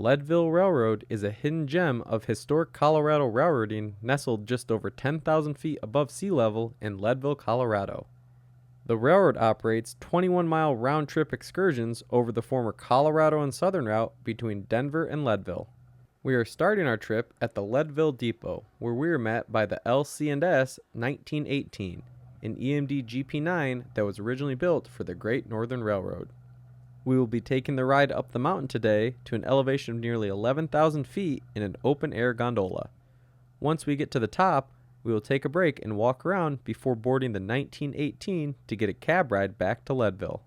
Leadville Railroad is a hidden gem of historic Colorado railroading nestled just over 10,000 feet above sea level in Leadville, Colorado. The railroad operates 21-mile round-trip excursions over the former Colorado and Southern route between Denver and Leadville. We are starting our trip at the Leadville Depot, where we are met by the LC&S 1918, an EMD GP9 that was originally built for the Great Northern Railroad. We will be taking the ride up the mountain today to an elevation of nearly 11,000 feet in an open-air gondola. Once we get to the top, we will take a break and walk around before boarding the 1918 to get a cab ride back to Leadville.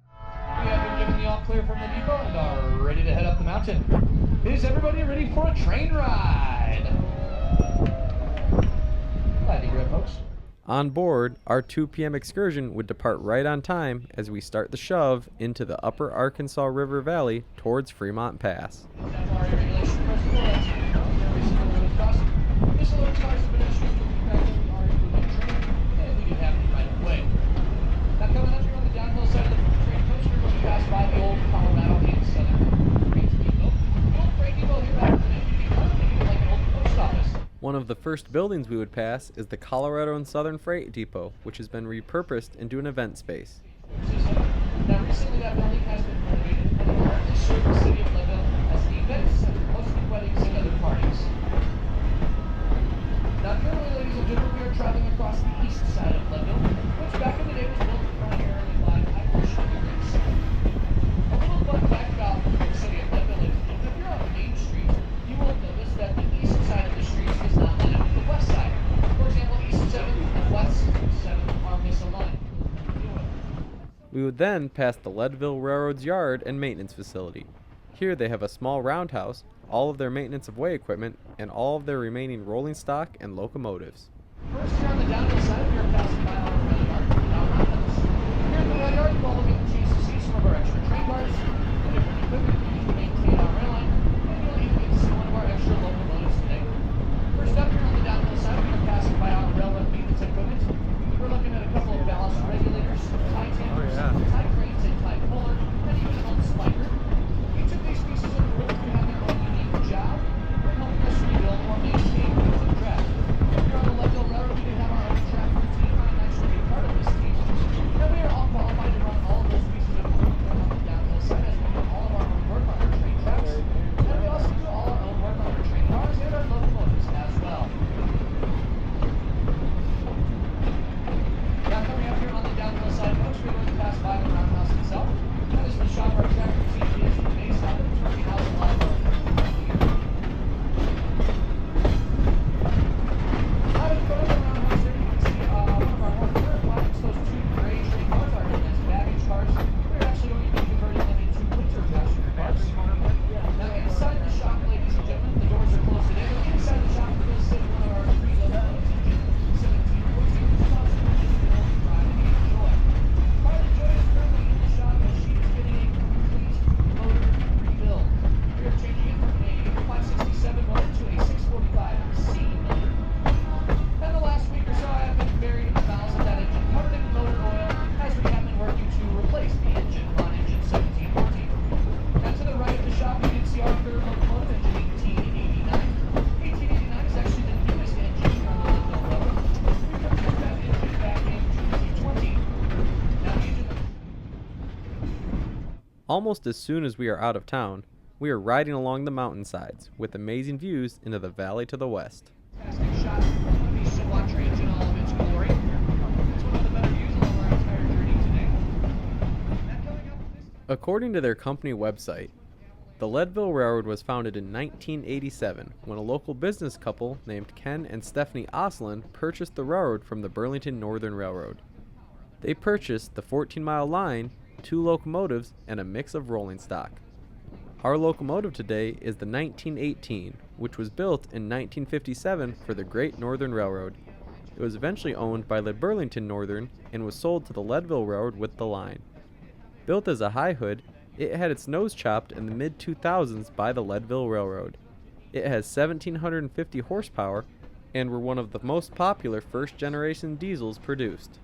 We have been given the all clear from the depot and are ready to head up the mountain. Is everybody ready for a train ride? Glad to hear it, folks. On board, our 2 p.m. excursion would depart right on time as we start the shove into the upper Arkansas River Valley towards Fremont Pass. One of the first buildings we would pass is the Colorado and Southern Freight Depot, which has been repurposed into an event space. Now, recently that building has been renovated and it currently serves the city of Leadville as the event center, hosting weddings and other parties. Now, currently, ladies and gentlemen, we are traveling across the east side of Leadville, which back in the day was built primarily by Irish immigrants. A little fun fact about the city of Leadville is if you're on Main Street, you will notice that the east side of the street is not lit up with the west side. For example, East 7th and West 7th are misaligned. We would then pass the Leadville Railroad's yard and maintenance facility. Here they have a small roundhouse, all of their maintenance of way equipment, and all of their remaining rolling stock and locomotives. First, here on the downhill side, we are passing by our rail yard and our roundhouse. Here at the rail yard, you will get the chance to see some of our extra train cars, the different equipment we use to maintain our rail line, and you'll even get to see one of our extra locomotives today. First up, here on the downhill side, we are passing by our railroad maintenance equipment. We're looking at a couple of ballast regulators, tie tenders, tie cranes, and tie puller, and even an old spiker. Each of these pieces of equipment have their own unique job in helping us rebuild or maintain wheels and track. Here on the Leadville Railroad, we do have our own track team. I'm actually a part of this team. And we are all qualified to run all of those pieces of equipment on the downhill side as we do all of our own work on our train tracks. And we also do all our own work on our train cars and our locomotives as well. Now coming up here on the downhill side, folks, we're going to pass by the roundhouse itself. That is the shop our tractor team is based out of the Turkey House Library. Out in front of the roundhouse there, you can see one of our more current projects, those 2 gray train cars are known as baggage cars. We're actually going to be converting them into winter passenger cars. Now inside the shop, ladies and gentlemen, the doors are closed today, but inside the shop we're going to sit one of our 3 locomotives engine 1714 ride and enjoy. Carly Joy is currently in the shop as she is getting a complete motor rebuild. We are changing it from a 567 motor to a 645C motor. And the last week or so I have been buried in the bowels of that engine, covered in motor oil, as we have been working to replace the engine on engine 1714. And to the right of the shop you can see our third locomotive, engine 1889. 1889 is actually the newest engine on the Leadville Railroad. We purchased that engine back in 2020. Now the engine... Almost as soon as we are out of town, we are riding along the mountainsides with amazing views into the valley to the west. Fantastic shot of the Siwat trains in all of its glory. It's one of the better views along our entire journey today. Now coming up this... According to their company website, the Leadville Railroad was founded in 1987 when a local business couple named Ken and Stephanie Oslin purchased the railroad from the Burlington Northern Railroad. They purchased the 14-mile line, 2 locomotives, and a mix of rolling stock. Our locomotive today is the 1918, which was built in 1957 for the Great Northern Railroad. It was eventually owned by the Burlington Northern and was sold to the Leadville Railroad with the line. Built as a high hood, it had its nose chopped in the mid-2000s by the Leadville Railroad. It has 1,750 horsepower and were one of the most popular first-generation diesels produced.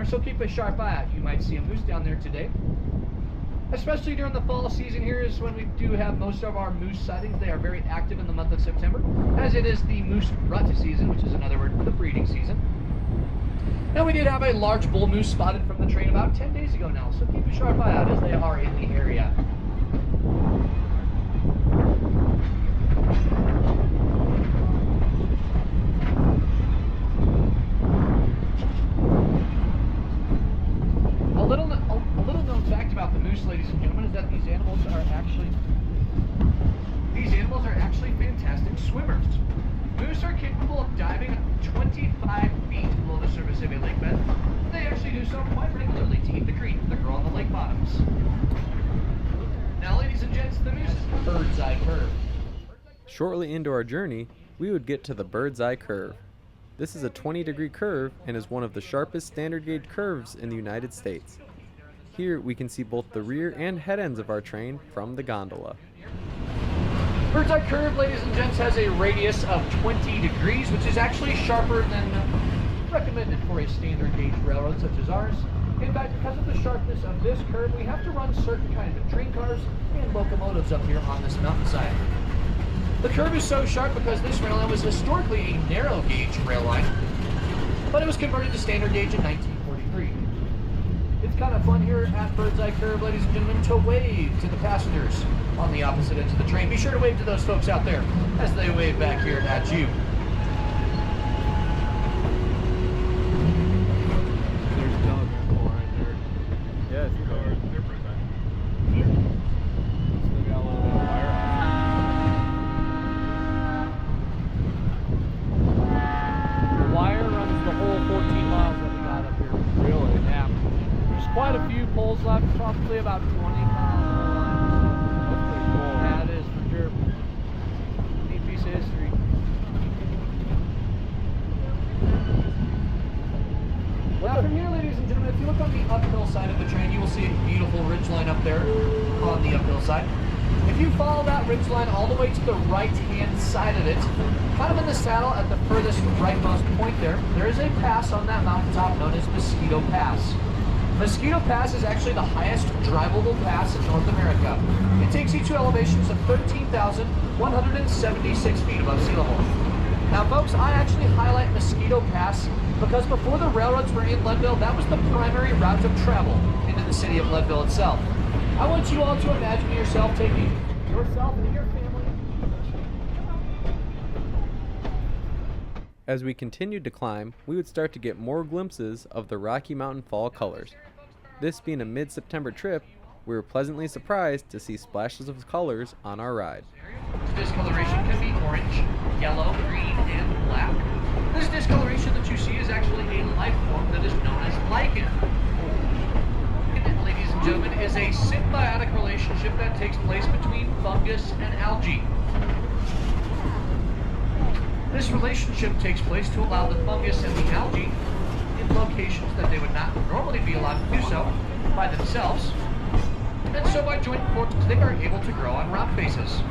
so keep a sharp eye out. You might see a moose down there today. Especially during the fall season here is when we do have most of our moose sightings. They are very active in the month of September, as it is the moose rut season, which is another word for the breeding season. Now we did have a large bull moose spotted from the train about 10 days ago now, so keep a sharp eye out as they are in the area. A little known fact about the moose, ladies and gentlemen, is that these animals are actually fantastic swimmers. Moose are capable of diving 25 feet below the surface of a lake bed. They actually do so quite regularly to eat the creek that grow on the lake bottoms. Now, ladies and gents, the moose's bird's eye curve. Shortly into our journey, we would get to the bird's eye curve. This is a 20-degree curve and is one of the sharpest standard gauge curves in the United States. Here we can see both the rear and head ends of our train from the gondola. Bird's eye curve, ladies and gents, has a radius of 20 degrees, which is actually sharper than recommended for a standard gauge railroad such as ours. In fact, because of the sharpness of this curve, we have to run certain kinds of train cars and locomotives up here on this mountainside. The curve is so sharp because this rail line was historically a narrow gauge rail line, but it was converted to standard gauge in 1943. It's kind of fun here at Bird's Eye Curve, ladies and gentlemen, to wave to the passengers on the opposite ends of the train. Be sure to wave to those folks out there as they wave back here at you. There's a telegraph pole right there. Yes, it's different then. Still got a little bit of wire. The wire runs the whole 14 miles that we got up here. Really? Yeah. There's quite a few poles left, probably about 20 miles of the line. That's pretty cool. Yeah, it is for sure. Neat piece of history. Now from here, ladies and gentlemen, if you look on the uphill side of the train, you will see a beautiful ridge line up there on the uphill side. If you follow that ridge line all the way to the right-hand side of it, kind of in the saddle at the furthest rightmost point there, there is a pass on that mountaintop known as Mosquito Pass. Mosquito Pass is actually the highest drivable pass in North America. It takes you to elevations of 13,176 feet above sea level. Now folks, I actually highlight Mosquito Pass because before the railroads were in Leadville, that was the primary route of travel into the city of Leadville itself. I want you all to imagine yourself taking yourself and your family. As we continued to climb, we would start to get more glimpses of the Rocky Mountain fall colors. This being a mid-September trip, we were pleasantly surprised to see splashes of colors on our ride. Discoloration can be orange, yellow, green, and black. This discoloration that you see is actually a life form that is known as lichen. Ladies and gentlemen, is a symbiotic relationship that takes place between fungus and algae. This relationship takes place to allow the fungus and the algae in locations that they would not normally be allowed to do so by themselves. And so by joint forces, they are able to grow on rock faces.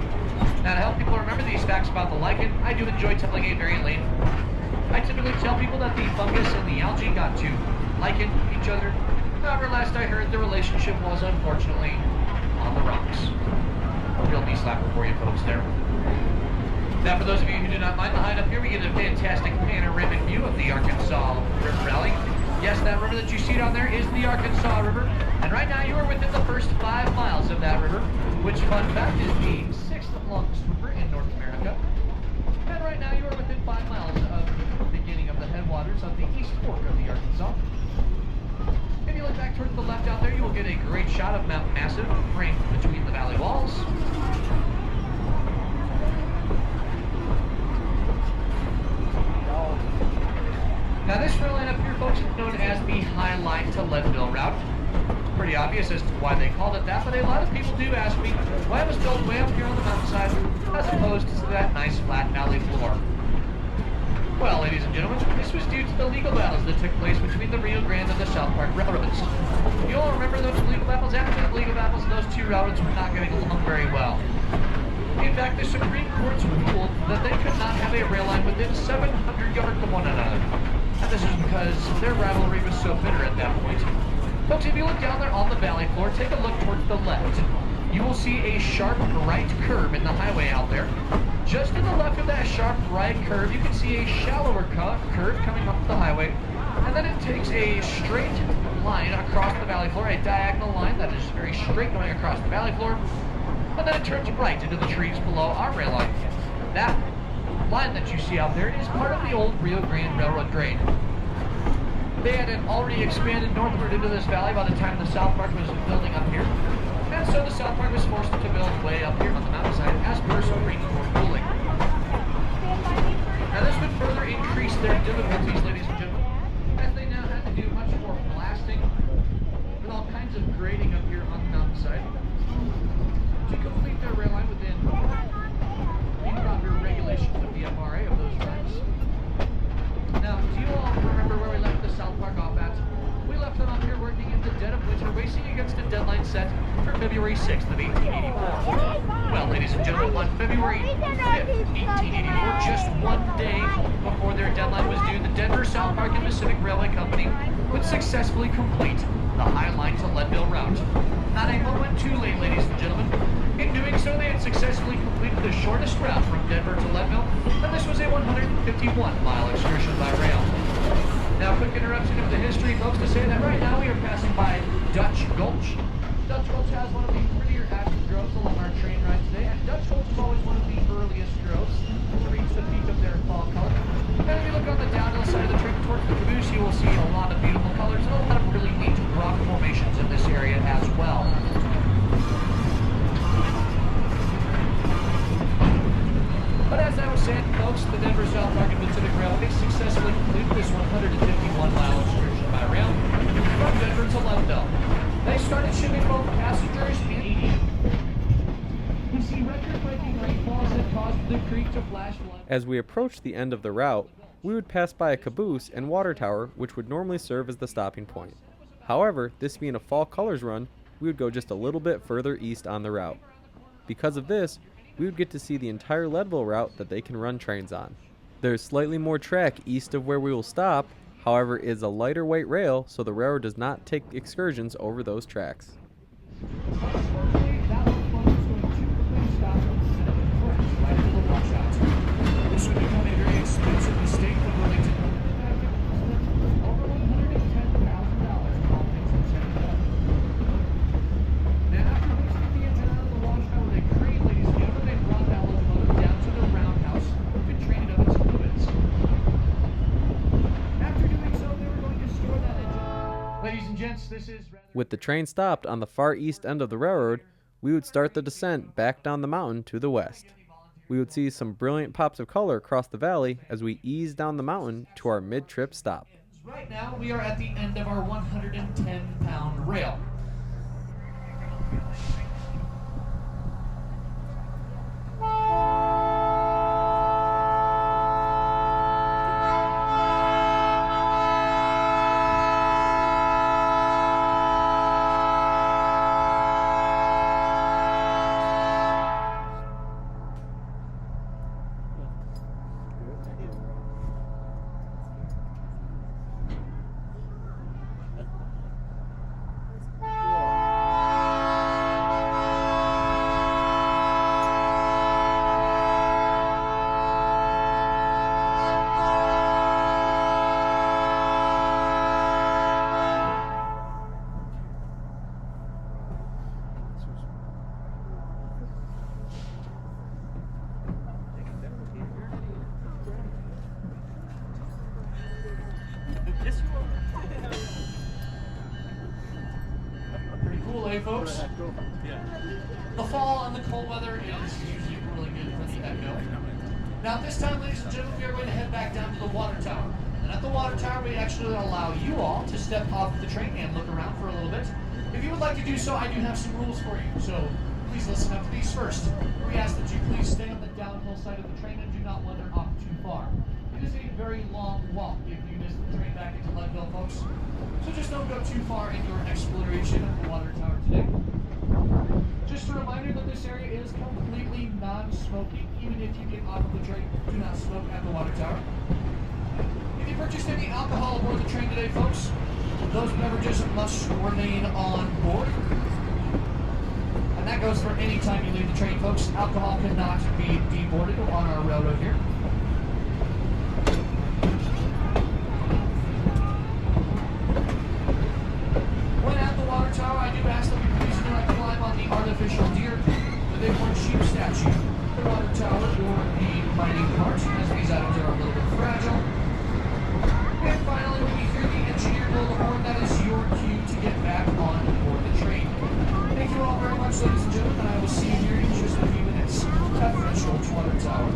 Now to help people remember these facts about the lichen, I do enjoy telling a very lame. I typically tell people that the fungus and the algae got to liken each other. However, last I heard, the relationship was unfortunately on the rocks. A real knee slapper for you folks there. Now, for those of you who do not mind behind up here, we get a fantastic panoramic view of the Arkansas River Valley. Yes, that river that you see down there is the Arkansas River. And right now you are within the first 5 miles of that river, which, fun fact, is the 6th longest river in North America. And right now you are within 5 miles of the beginning of the headwaters of the East Fork of the Arkansas. If you look back towards the left out there, you will get a great shot of Mount Massive framed between the valley walls. Now this rail line up here, folks, is known as the High Line to Leadville route. It's pretty obvious as to why they called it that, but a lot of people do ask me why it was built way up here on the mountainside as opposed to that nice flat valley floor. Well, ladies and gentlemen, this was due to the legal battles that took place between the Rio Grande and the South Park railroads. You all remember those legal battles? After the legal battles, those two railroads were not getting along very well. In fact, the Supreme Court's ruled that they could not have a rail line within 700 yards of one another. And this is because their rivalry was so bitter at that point. Folks, if you look down there on the valley floor, take a look towards the left. You will see a sharp right curve in the highway out there. Just to the left of that sharp right curve, you can see a shallower curve coming up the highway. And then it takes a straight line across the valley floor, a diagonal line that is very straight going across the valley floor. And then it turns right into the trees below our rail line. That line that you see out there is part of the old Rio Grande Railroad grade. They had already expanded northward into this valley by the time the South Park was building up here. And so the South Park was forced to build way up here on the mountainside as per Supreme Court ruling. Now this would further increase their difficulties, ladies and gentlemen, as they now had to do much more blasting with all kinds of grading up here on the mountainside to complete their rail line within improper regulations of the FRA of those times. Now, do you all remember where we left the South Park off at? We left them up here working in the dead of winter, racing against a deadline set for February 6th of 1884. Well, ladies and gentlemen, on February 5th, 1884, just one day before their deadline was due, the Denver, South Park, and Pacific Railway Company would successfully complete the High Line to Leadville route. Not a moment too late, ladies and gentlemen. In doing so, they had successfully completed the shortest route from Denver to Leadville, and this was a 151-mile excursion by rail. Now, quick interruption of the history, folks, to say that right now we are passing by Dutch Gulch. Dutch Gulch has one of the prettier active groves along our train ride today, and Dutch Gulch is always one of the earliest groves to reach the peak of their fall color. And if you look on the downhill side of the train towards the caboose, you will see a lot of beautiful colors and a lot of really neat rock formations in this area as well. But as I was saying, folks, the Denver, South Park, and Pacific Railway successfully completed this 151-mile excursion by rail from Denver to Leadville. They started shipping both passengers and you see record-breaking rainfalls that caused the creek to flash flood. As we approached the end of the route, we would pass by a caboose and water tower, which would normally serve as the stopping point. However, this being a fall colors run, we would go just a little bit further east on the route. Because of this, we would get to see the entire Leadville route that they can run trains on. There's slightly more track east of where we will stop, however it is a lighter weight rail, so the railroad does not take excursions over those tracks. Unfortunately, that locomotive is going to quickly stop instead of correct right into the washout. This would become a very expensive mistake for Burlington. Over $110,000 in all things considered. Now, after hoisting the engine out of the washout with a crane, ladies and gentlemen, they brought that locomotive down to the roundhouse to train it of its fluids. After doing so, they were going to store that engine. Ladies and gents, this is rather... With the train stopped on the far east end of the railroad, we would start the descent back down the mountain to the west. We would see some brilliant pops of color across the valley as we ease down the mountain to our mid-trip stop. Right now, we are at the end of our 110-pound rail. Pretty cool, eh, folks? The fall and the cold weather is usually really good for the echo. Now, at this time, ladies and gentlemen, we are going to head back down to the water tower. And at the water tower, we actually allow you all to step off the train and look around for a little bit. If you would like to do so, I do have some rules for you. So please listen up to these first. We ask that you please stay on the downhill side of the train and do not wander off too far. It is a very long walk if you miss the train back into Leadville, folks. So just don't go too far in your exploration of the water tower today. Just a reminder that this area is completely non-smoking. Even if you get off of the train, do not smoke at the water tower. If you purchased any alcohol aboard the train today, folks, those beverages must remain on board. And that goes for any time you leave the train, folks. Alcohol cannot be deboarded on our railroad here. When at the water tower, I do ask that we please do not climb on the artificial deer, the bighorn sheep statue, the water tower, or the mining cart, as these items are a little bit fragile. And finally, when you hear the engineer blow the horn, that is your cue to get back on board the train. Thank you all very much, ladies and gentlemen, and I will see you here in just a few minutes at French Gulch Water Tower.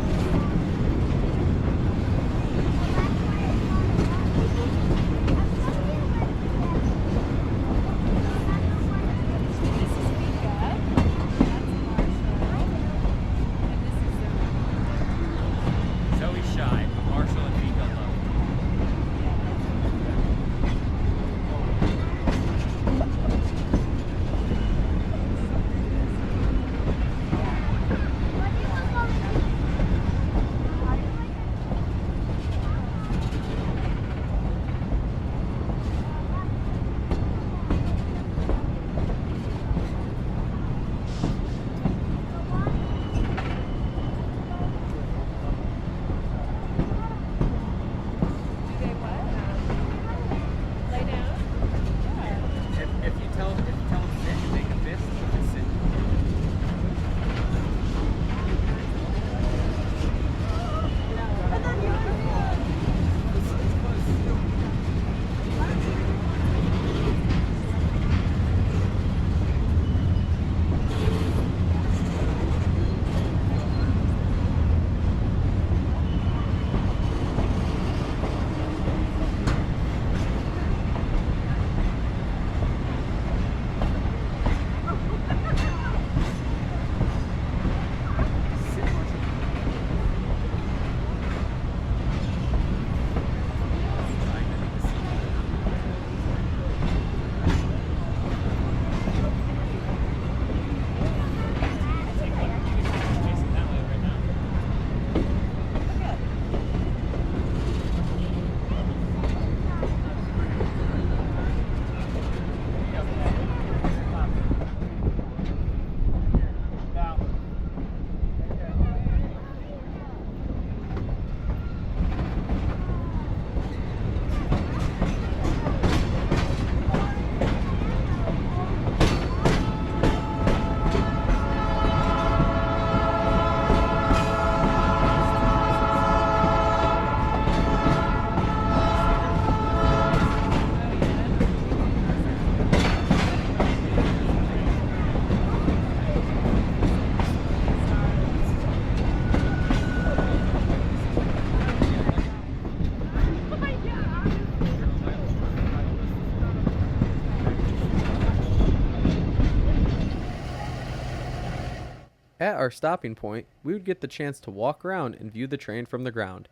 At our stopping point, we would get the chance to walk around and view the train from the ground.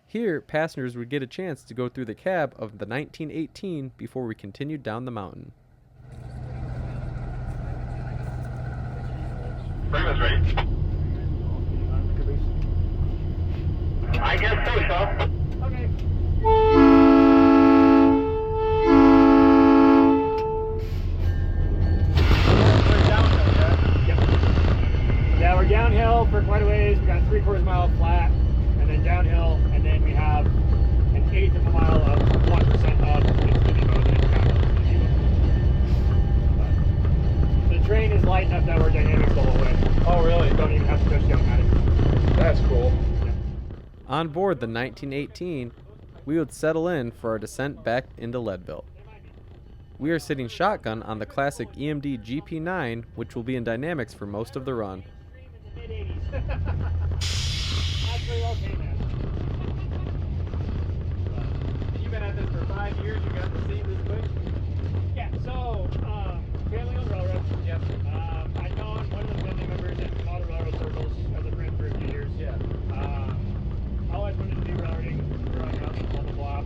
Here, passengers would get a chance to go through the cab of the 1918 before we continued down the mountain. Breakfast ready. I guess so, Shaw. Okay. Yeah, we're downhill for quite a ways. We got 3/4 mile flat, and then downhill, and then we have an 1/8 of a mile of 1% up. It's skippy mode, and it's downhill. But the train is light enough that we're dynamics the whole way. Oh, really? Don't even have to touch the automatic. That's cool. Yeah. On board the 1918, we would settle in for our descent back into Leadville. We are sitting shotgun on the classic EMD GP9, which will be in dynamics for most of the run. That's pretty okay, man. You've been at this for 5 years, you got to see this quick? Yeah, so, family on railroad. Yep. I've known one of the family members in all the railroad circles as a friend for a few years. Yeah. I always wanted to do railroading growing up, blah, blah, blah.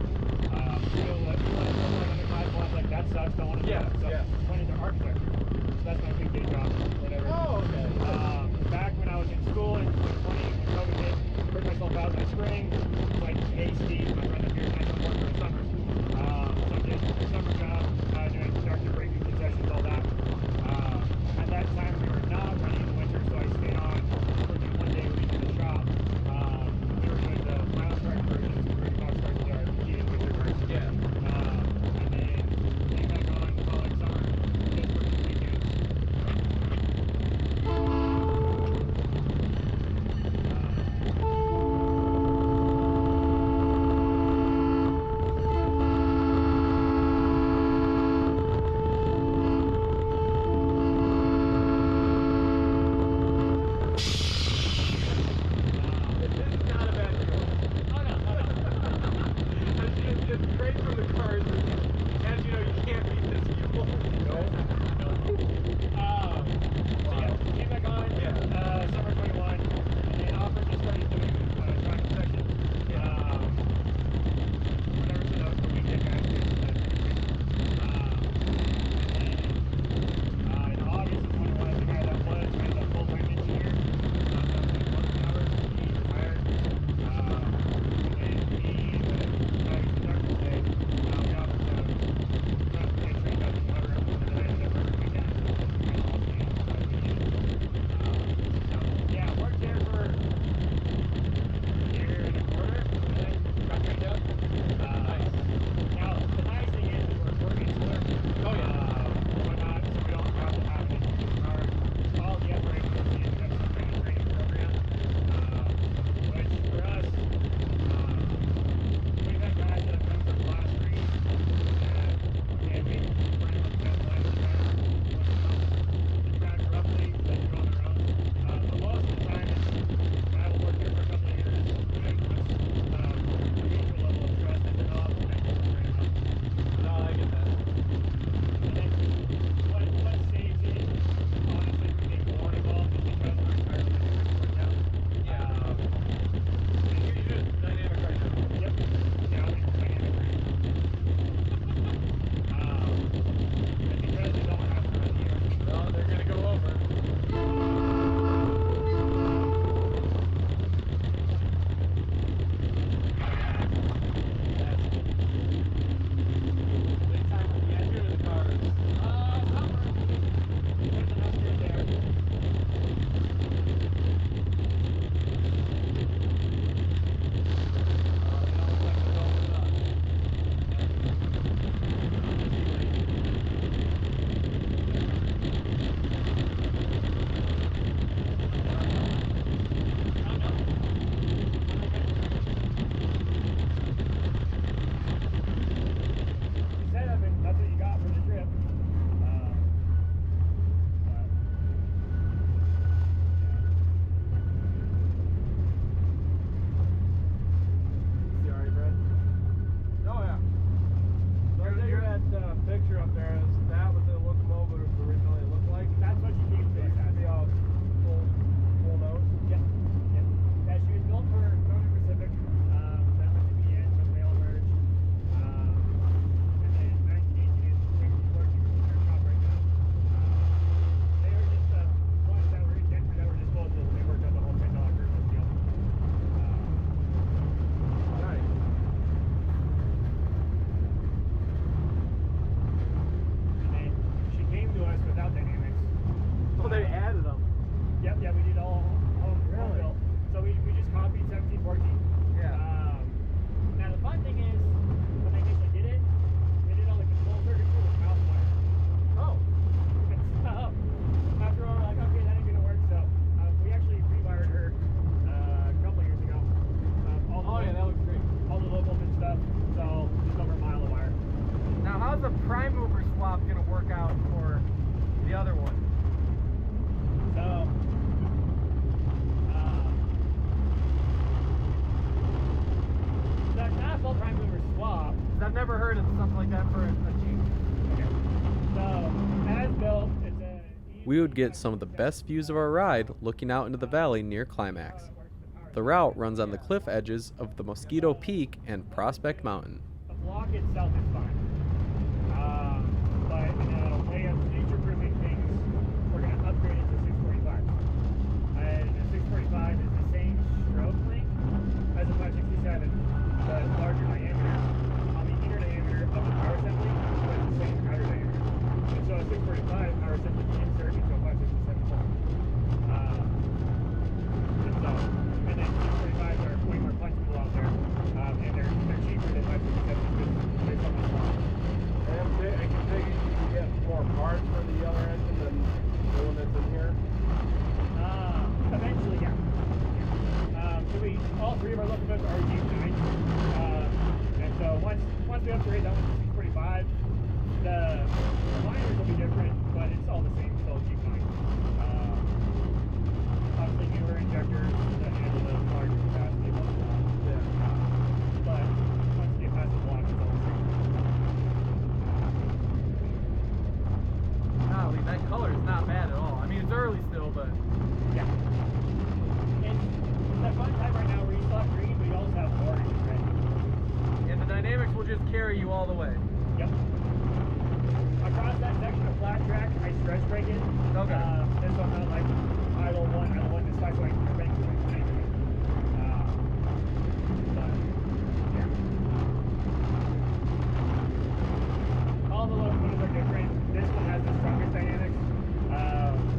Like that sucks, don't want to do Yeah, that. So yeah. went into architecture. So that's my big day job, whatever. Oh, okay. Back when I was in school in 2020, when COVID hit, put myself out in the spring. Like, hey Steve, my Yep, yeah, we did all home built. So we just copied 1714. Yeah. Now the fun thing is, when they initially did it, they did all the control circuitry with mouse wire. Oh. And so after all, we're like, okay, that ain't gonna work. So we actually rewired her a couple years ago. Oh yeah, that looks great. All the locals and stuff. So just over a mile of wire. Now, how's the prime mover swap gonna work out for the other one? So the asphalt prime mover swap. 'Cause I've never heard of something like that for a Jeep. Okay. So as built, it's a. We would get some of the best views of our ride looking out into the valley near Climax. The route runs on the cliff edges of the Mosquito Peak and Prospect Mountain. The block itself is fine. But in a way of future-proofing things, we're going to upgrade it to 645. And the 645 is the same stroke length as a 567, but larger diameter on the inner diameter of the power assembly, but it's the same outer diameter. And so a 645 power assembly can insert into a 567 block. And then 645s are way more flexible out there, and they're cheaper than 567s based on the block. I can take it, you can get more parts for the other engine than the one that's in here. Eventually, yeah. So all three of our locomotives are Jeep 9. And so once we upgrade that one to 645, the liners will be different, but it's all the same, still Jeep 9. Obviously newer injectors that handle the larger capacity. But once you get past the block, it's all the same. Golly, that color is not bad at all. I mean, it's early still, but Yeah. And that fun time right now where you still have green, but you also have orange and red. and the dynamics will just carry you all the way. Yep. Across that section of flat track, I stretch brake it. Okay. This one, like idle one, this side going to bank to bank. But yeah. All the locomotives are different. This one has the strongest dynamics.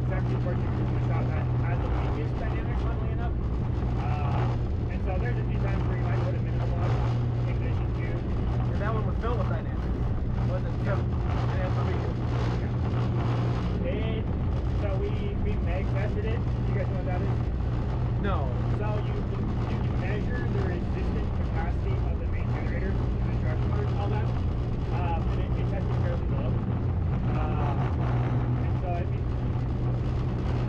1714 in the shop has the weakest dynamics, funnily enough. And so there's a few times where you might put a minimum on ignition too. And that one was built with dynamics. Wasn't it? So we meg tested it. You guys know what that is? No. So you can measure the resistant capacity of the main generator, the traction motors, all that. And it tested fairly low. And so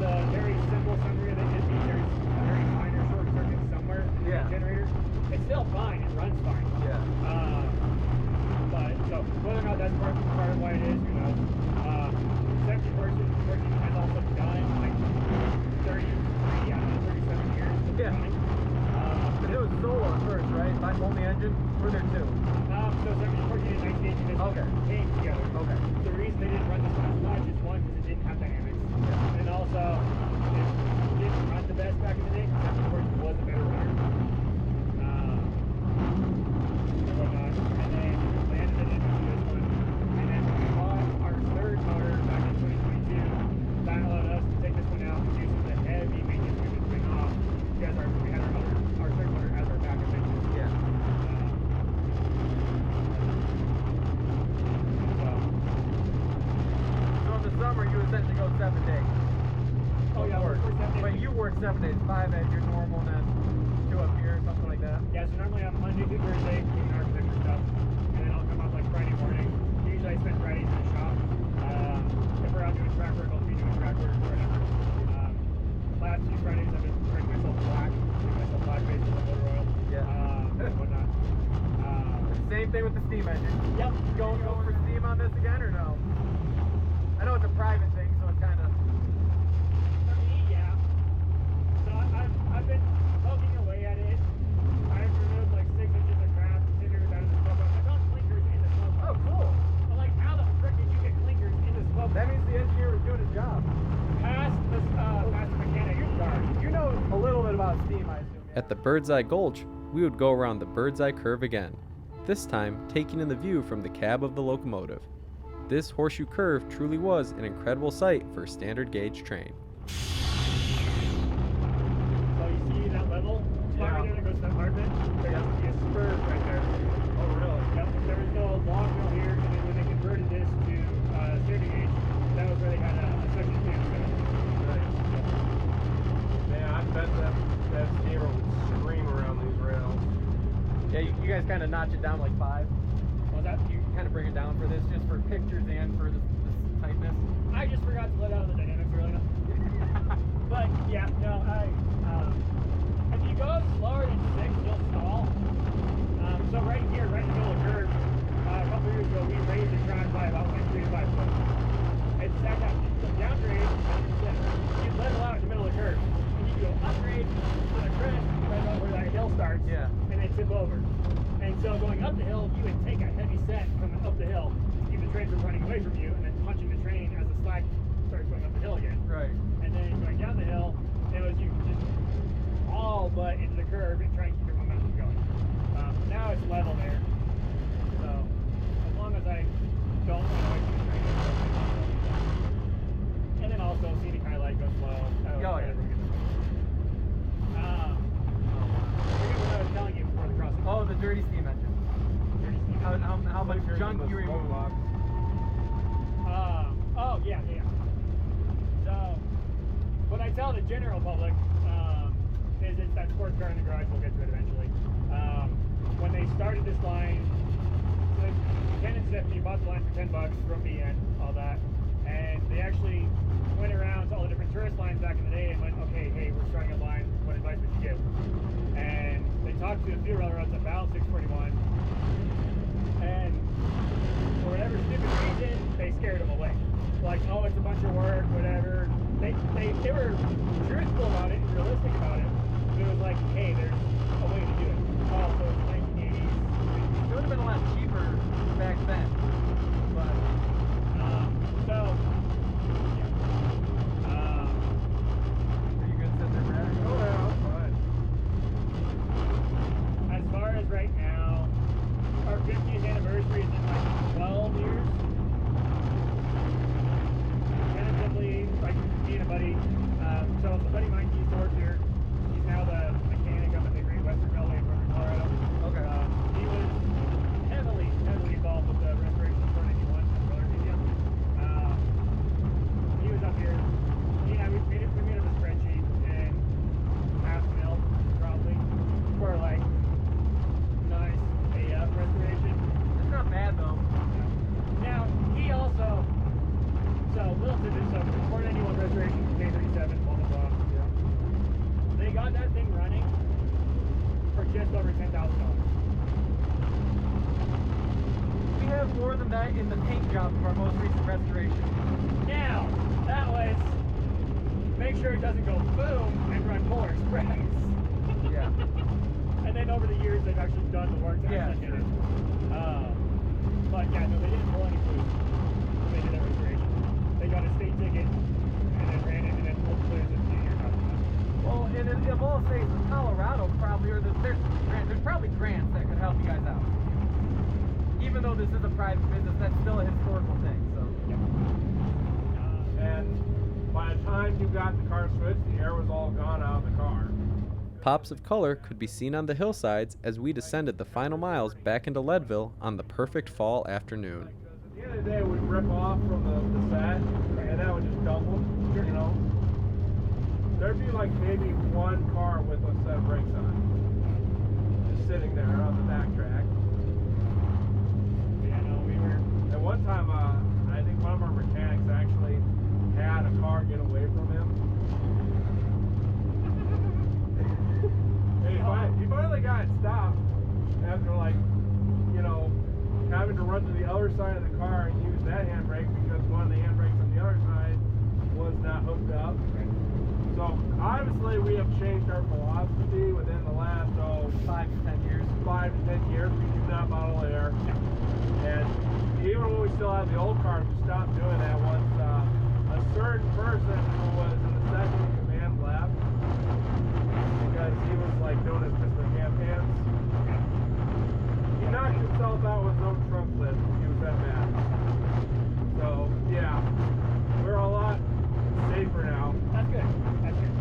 the very simple summary of it is there's a very minor short circuit somewhere in the Yeah. main generator. It's still fine. It runs fine. Yeah. But so whether or not that's part of why it is, who knows. 1714 has also done like 33 out of 37 years of Yeah. running. But it was solo at first, right? By only engine? Were there two? So 1714 and 1918 Okay. came together. Okay. The reason they didn't run this one as much is one, because it didn't have dynamics. Yeah. And also, it didn't run the best back in the day, because 1714 was a better runner. And whatnot. And then we landed it into this one. And then when we bought our third motor back in 2022, that allowed us to take this one out and do some of the heavy maintenance we've been putting off. Because we had our third motor as our backup engine. Yeah. So in the summer, you essentially go 7 days. Oh yeah, we're 7 days. But you work 7 days, 5 at your normal, and then 2 up here, something like that. Yeah, so normally I'm Monday through Thursday doing architecture stuff, and then I'll come up like Friday morning. Usually I spend Fridays in the shop. If we're out doing track work, I'll be doing track work or whatever. Last few Fridays I've been spraying myself black, doing myself black base with the motor oil. And whatnot. Same thing with the steam engine. Yep. Going for steam on this again, or no? I know it's a private thing, so it's kind of... For me, yeah. So I've been poking away at it. I've removed like 6 inches of crap, cinders out of the smoke. I found clinkers in the smoke. Oh, cool. I'm like, how the frick did you get clinkers in the smoke? That means the engineer was doing his job. Past the mechanic guard. You know a little bit about steam, I assume. At the Bird's Eye Gulch, we would go around the Bird's Eye Curve again, this time taking in the view from the cab of the locomotive. This horseshoe curve truly was an incredible sight for a standard gauge train. escarpment, there used to be a spur right there. Oh, really? Yep, there was no long wheel here, and then when they converted this to standard gauge, that was where they had a section stand set. Nice. Man, I bet that steamer would scream around these rails. Yeah, you guys kind of notch it down like 5. Was that? You kind of bring it down for this, just for pictures and for this tightness. I just forgot to let out the dynamics early enough. But yeah, no, if you go slower than 6, you'll stall. So right here, right in the middle of the curve, a couple years ago, we raised the track by about like 3 to 5 foot. It's that downgrade, you level out in the middle of the curve. And you go upgrade to the crest, right about where that hill starts, Yeah. and then tip over. And so going up the hill, you would take a heavy set coming up the hill to keep the train from running away from you, and then punching the train as the slack starts going up the hill again. Right. And then going down the hill, it was you just all but into the curve and try and keep your momentum going. Now it's level there. So as long as I don't run away from the train. And then also scenic highlight goes slow. Oh, yeah. I forget what I was telling you before the crossing. Oh, the dirty steam engine. Dirty steam. How much Pictures junk of the you smoke remove. box. Oh, yeah. So, what I tell the general public is it's that sports car in the garage. We'll get to it eventually. When they started this line, so Ken and Stephanie bought the line for $10 from me and all that, and they actually went around to all the different tourist lines back in the day and went, okay, hey, we're starting a line. What advice would you give? And they talked to a few railroads about 641, and for whatever stupid reason, they scared them away. Like, oh, it's a bunch of work, whatever. They were truthful about it and realistic about it. But it was like, hey, there's a way to do it. Oh, so it's 1980s. It would have been a lot cheaper back then. But So, yeah. are you gonna sit there, Brad? Oh, yeah, I'm fine. As far as right now, our 50th anniversary is in like 12 years. Tentatively, like me and a buddy. So a buddy of mine, he's worked here. He's now the mechanic up at the Great Western Railway in Burlington, Colorado. Okay. He was heavily involved with the restoration of 491 at Roller Museum. He was up here. Yeah, we made up a spreadsheet and half mil probably for like nice AF restoration. It's not bad though. Now he also little tidbit, so 491 restoration, K37, blah blah blah. Yeah. They got that thing running for just over $10,000. We have more than that in the paint job of our most recent restoration. Now, that was make sure it doesn't go boom and run Polar Express. Yeah. And then over the years, they've actually done the work to actually get it. But yeah, no, they didn't pull any food. They did that restoration. They got a state ticket and then ran it and then pulled clears it to your customer. Well, and of all states, Colorado probably, or there's probably grants that could help you guys out. Even though this is a private business, that's still a historical thing. So. Yeah. And by the time you got the car switched, the air was all gone out of the car. Pops of color could be seen on the hillsides as we descended the final miles back into Leadville on the perfect fall afternoon. At the end of the day, we'd rip off from the set, and that would just double, you know. There'd be like maybe one car with a set of brakes on, just sitting there on the back track. Yeah, no, we were. At one time, I think one of our mechanics actually had a car get away from him. And he finally got stopped after, like, you know, having to run to the other side of the car and use that handbrake because one of the handbrakes on the other side was not hooked up. So obviously we have changed our philosophy within the last 5 to 10 years. 5 to 10 years, we do not bottle air. And even when we still have the old cars, we stopped doing that once a certain person who was in the second in command left because he was like known as Mr. Ham Pants. He knocked himself out with his own trunk lid. He was that mad. So yeah, we're a lot safer now. That's good. That's good.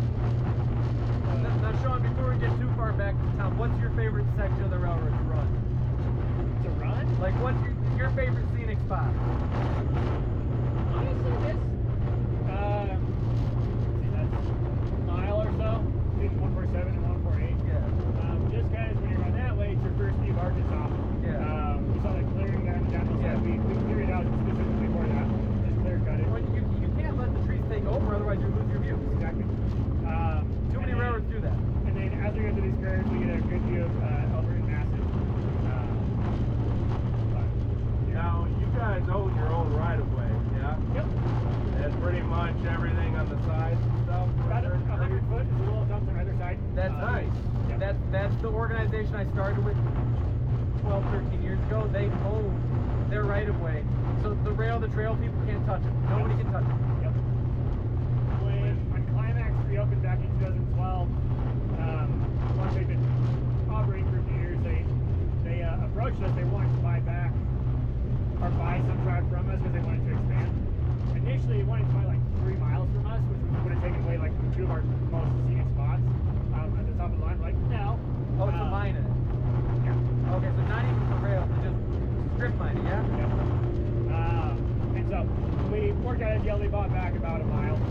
Now, Sean, before we get too far back to town, what's your favorite spot? Honestly, this, that's a mile or so between 147 and 148. Yeah. Just guys, when you're on that way, it's your first view of Arkansas. Yeah. We saw that clearing down the Yeah. side. We cleared it out specifically for that. Just clear cut it. Well, you can't let the trees take over, otherwise you lose your view. Exactly. Too many railroads do that. And then as we go through these curves, we get a good view of Elbert and Massive. Now, you guys own your own right of way, yeah? Yep. And pretty much everything on the sides and stuff? About 100 foot is a little dump on either side. That's Nice. Yep. That's the organization I started with 12, 13 years ago. They own their right of way. So the trail people can't touch it. Nobody can touch it. Yep. When Climax reopened back in 2012, once they've been operating for a few years, they approached us. They wanted to buy back or buy some track from us because they wanted to expand. Initially, they wanted to buy like 3 miles from us, which would have taken away like 2 of our most scenic spots at the top of the line. We're like, no. Oh, to mine it. Yeah. Okay, so not even the rail, but just strip mining, yeah? Yep. And so we worked out a deal. They bought back about a mile and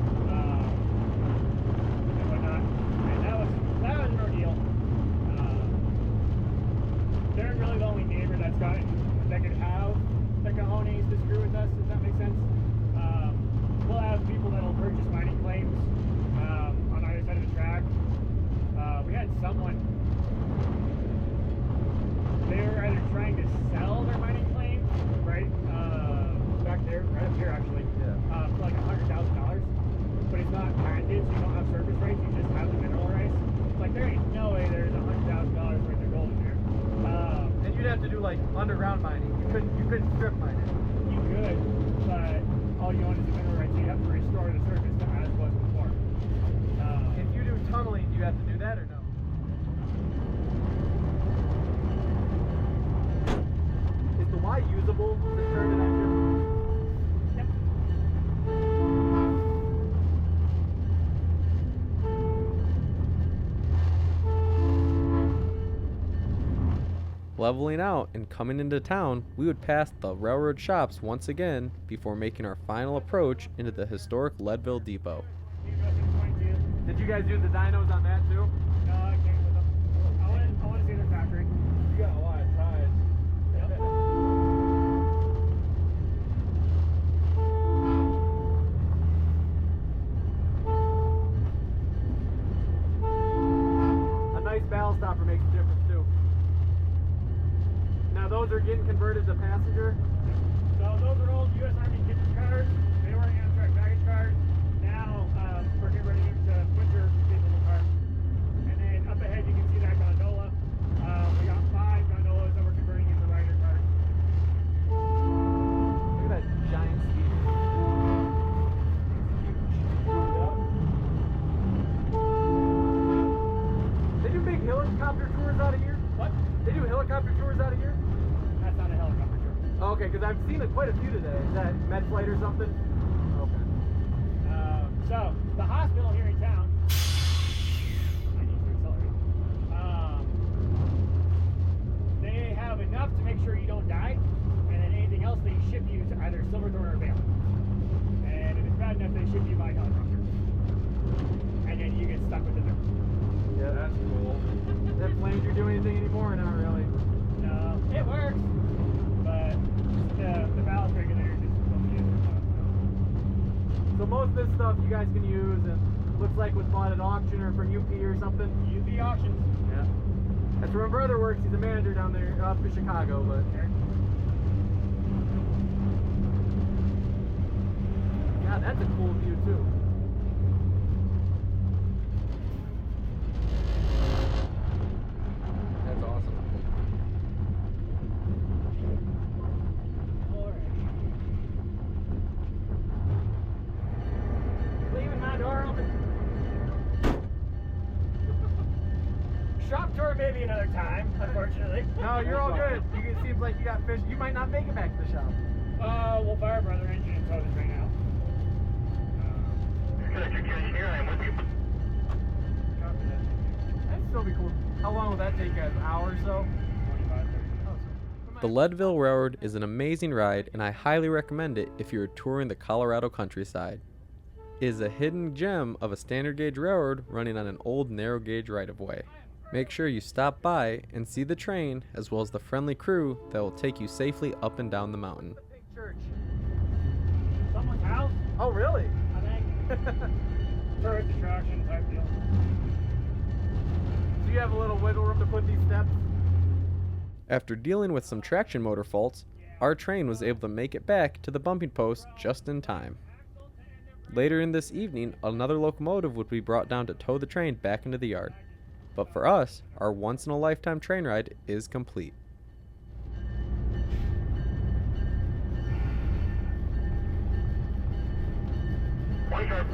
whatnot, and that was an ordeal. They're really the only neighbor that could have the cojones to screw with us, if that makes sense. We'll have people that'll purchase mining claims on either side of the track. We had someone. They were either trying to sell their mining claim, right back there, right up here actually, for like $100,000. But it's not patented, so you don't have surface rights. You just have the mineral rights. It's like there ain't no way there's $100,000 worth of gold in there. And you'd have to do like underground mining. You couldn't strip mine it. You could, but all you own is the mineral rights. So you have to restore the surface to as was before. If you do tunneling, do you have to do that or no? Is the Y usable to turn an engine? Yep. Leveling out and coming into town, we would pass the railroad shops once again before making our final approach into the historic Leadville Depot. Did Did you guys do the dynos on that too? No, I can't with them. I want to see their factory. You got a lot of ties. Yep. A nice barrel stopper makes a difference too. Now those are getting converted to passenger. So those are old U.S. Army kitchen cars. They were Amtrak baggage cars. Now we're converting them to winter capable cars. And then up ahead you can see that gondola. We got 5 gondolas that we're converting into rider cars. Look at that giant speeder. They do big helicopter tours out of here? What? They do helicopter tours out of here? That's not a helicopter tour. Okay, because I've seen quite a few today. Is that med flight or something? Okay. So the hospital here in town. I need to accelerate. They have enough to make sure you don't die, and then anything else they ship you to either Silverthorne or Vail. And if it's bad enough, they ship you by helicopter, and then you get stuck with it there. Yeah, that's cool. That flanger do anything anymore or not really? No, it works, but the ballast regulators is what we use for stuff. So most of this stuff you guys can use and looks like was bought at auction or from UP or something. UP auctions. Yeah. That's where my brother works. He's a manager down there up in Chicago, but yeah, that's a cool view too. That's awesome. Leaving my door open. Shop tour maybe another time, unfortunately. No, you're all good. It seems like you got fish. You might not make it back to the shop. We'll fire up our other engine and tow this right now. Electric engineer, I'm with you. Copy that. That'd still be cool. How long will that take, guys? An hour or so? 25, 30 minutes. Oh, so we The Leadville Railroad is an amazing ride, and I highly recommend it if you're touring the Colorado countryside. It is a hidden gem of a standard gauge railroad running on an old narrow gauge right-of-way. Make sure you stop by and see the train, as well as the friendly crew that will take you safely up and down the mountain. Church. Someone's house? Oh, really? I think. Tourist attraction type deal. Do you have a little wiggle room to put these steps? After dealing with some traction motor faults, our train was able to make it back to the bumping post just in time. Later in this evening, another locomotive would be brought down to tow the train back into the yard. But for us, our once-in-a-lifetime train ride is complete. One sharp.